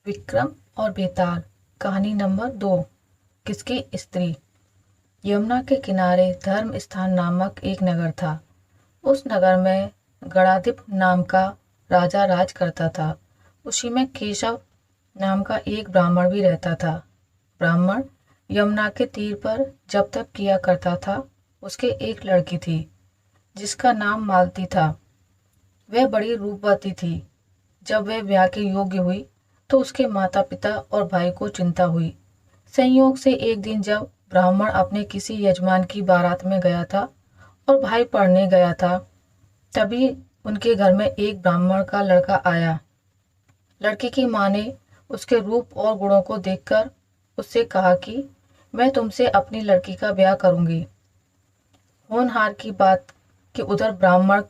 विक्रम और बेताल। कहानी नंबर 2। किसकी स्त्री। यमुना के किनारे धर्म स्थान नामक एक नगर था। उस नगर में गणाधिप नाम का राजा राज करता था। उसी में केशव नाम का एक ब्राह्मण भी रहता था। ब्राह्मण यमुना के तीर पर जब तप किया करता था। उसके एक लड़की थी जिसका नाम मालती था। वह बड़ी रूपवती थी। जब वह ब्याह के योग्य हुई तो उसके माता पिता और भाई को चिंता हुई। संयोग से एक दिन जब ब्राह्मण अपने किसी यजमान की बारात में गया था और भाई पढ़ने गया था, तभी उनके घर में एक ब्राह्मण का लड़का आया। लड़की की माँ ने उसके रूप और गुणों को देखकर उससे कहा कि मैं तुमसे अपनी लड़की का ब्याह करूंगी। होनहार की बात कि उधर ब्राह्मण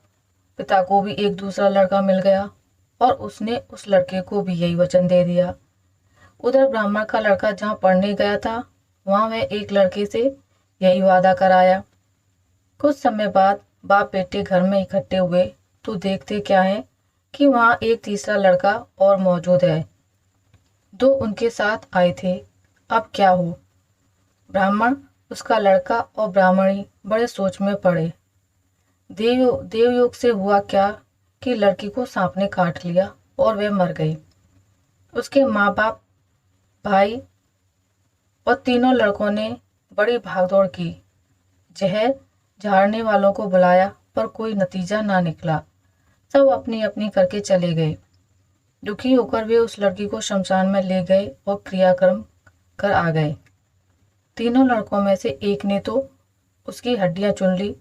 पिता को भी एक दूसरा लड़का मिल गया और उसने उस लड़के को भी यही वचन दे दिया। उधर ब्राह्मण का लड़का जहाँ पढ़ने गया था वहाँ वह एक लड़के से यही वादा कराया। कुछ समय बाद बाप बेटे घर में इकट्ठे हुए तो देखते क्या है कि वहाँ एक तीसरा लड़का और मौजूद है। दो उनके साथ आए थे। अब क्या हो। ब्राह्मण, उसका लड़का और ब्राह्मणी बड़े सोच में पड़े। देवयोग से हुआ क्या कि लड़की को सांप ने काट लिया और वह मर गई। उसके माँ बाप, भाई और तीनों लड़कों ने बड़ी भागदौड़ की। जहर झाड़ने वालों को बुलाया पर कोई नतीजा ना निकला। सब अपनी अपनी करके चले गए। दुखी होकर वे उस लड़की को शमशान में ले गए और क्रियाक्रम कर आ गए। तीनों लड़कों में से एक ने तो उसकी हड्डियां चुन ली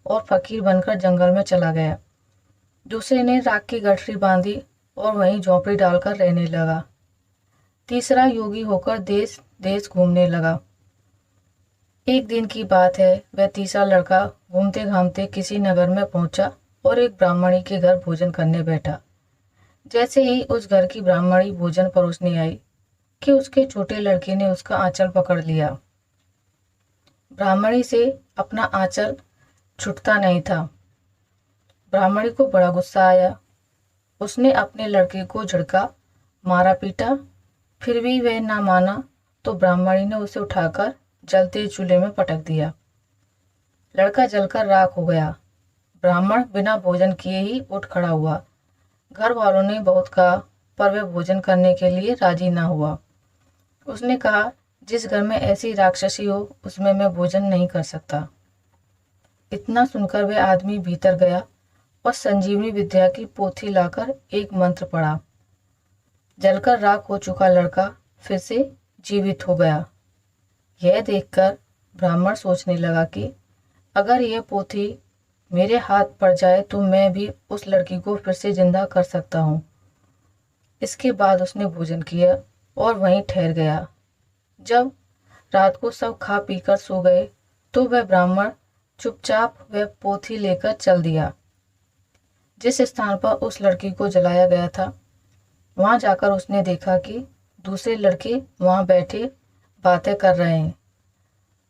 और फकीर बनकर जंगल में चला गया। दूसरे ने राख की गठरी बांधी और वहीं झोंपड़ी डालकर रहने लगा। तीसरा योगी होकर देश देश घूमने लगा। एक दिन की बात है, वह तीसरा लड़का घूमते घामते किसी नगर में पहुंचा और एक ब्राह्मणी के घर भोजन करने बैठा। जैसे ही उस घर की ब्राह्मणी भोजन परोसने आई कि उसके छोटे लड़के ने उसका आंचल पकड़ लिया। ब्राह्मणी से अपना आंचल छूटता नहीं था। ब्राह्मणी को बड़ा गुस्सा आया। उसने अपने लड़के को झड़का, मारा पीटा, फिर भी वह ना माना तो ब्राह्मणी ने उसे उठाकर जलते चूल्हे में पटक दिया। लड़का जलकर राख हो गया। ब्राह्मण बिना भोजन किए ही उठ खड़ा हुआ। घर वालों ने बहुत कहा पर वह भोजन करने के लिए राजी ना हुआ। उसने कहा, जिस घर में ऐसी राक्षसी हो उसमें मैं भोजन नहीं कर सकता। इतना सुनकर वह आदमी भीतर गया और संजीवनी विद्या की पोथी लाकर एक मंत्र पढ़ा। जलकर राख हो चुका लड़का फिर से जीवित हो गया। यह देखकर ब्राह्मण सोचने लगा कि अगर यह पोथी मेरे हाथ पड़ जाए तो मैं भी उस लड़की को फिर से जिंदा कर सकता हूँ। इसके बाद उसने भोजन किया और वहीं ठहर गया। जब रात को सब खा पीकर सो गए तो वह ब्राह्मण चुपचाप वह पोथी लेकर चल दिया। जिस स्थान पर उस लड़की को जलाया गया था वहां जाकर उसने देखा कि दूसरे लड़के वहां बैठे बातें कर रहे हैं।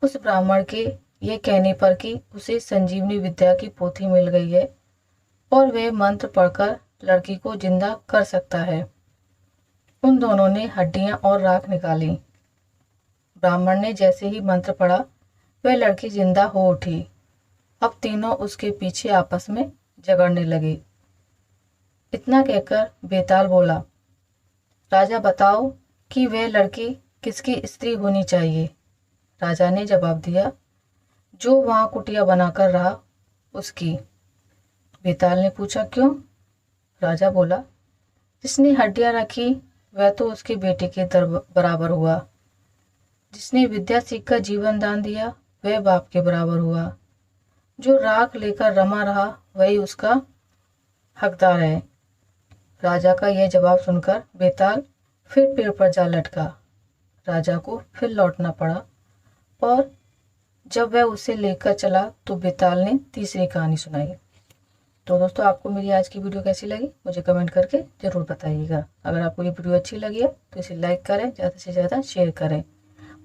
उस ब्राह्मण के ये कहने पर कि उसे संजीवनी विद्या की पोथी मिल गई है और वह मंत्र पढ़कर लड़की को जिंदा कर सकता है। उन दोनों ने हड्डियां और राख निकाली। ब्राह्मण ने जैसे ही मंत्र पढ़ा वह लड़की जिंदा हो उठी। अब तीनों उसके पीछे आपस में झगड़ने लगे। इतना कहकर बेताल बोला, राजा बताओ कि वह लड़की किसकी स्त्री होनी चाहिए। राजा ने जवाब दिया, जो वहां कुटिया बनाकर रहा उसकी। बेताल ने पूछा, क्यों? राजा बोला, जिसने हड्डियां रखी वह तो उसके बेटे के बराबर हुआ। जिसने विद्या सीखकर जीवन दान दिया वह बाप के बराबर हुआ। जो राख लेकर रमा रहा वही उसका हकदार है। राजा का यह जवाब सुनकर बेताल फिर पेड़ पर जा लटका। राजा को फिर लौटना पड़ा और जब वह उसे लेकर चला तो बेताल ने तीसरी कहानी सुनाई। तो दोस्तों, आपको मेरी आज की वीडियो कैसी लगी मुझे कमेंट करके ज़रूर बताइएगा। अगर आपको ये वीडियो अच्छी लगी है तो इसे लाइक करें, ज़्यादा से ज़्यादा शेयर करें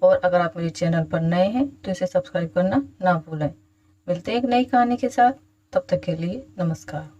और अगर आप मेरे चैनल पर नए हैं तो इसे सब्सक्राइब करना ना भूलें। मिलते हैं एक नई कहानी के साथ, तब तक के लिए नमस्कार।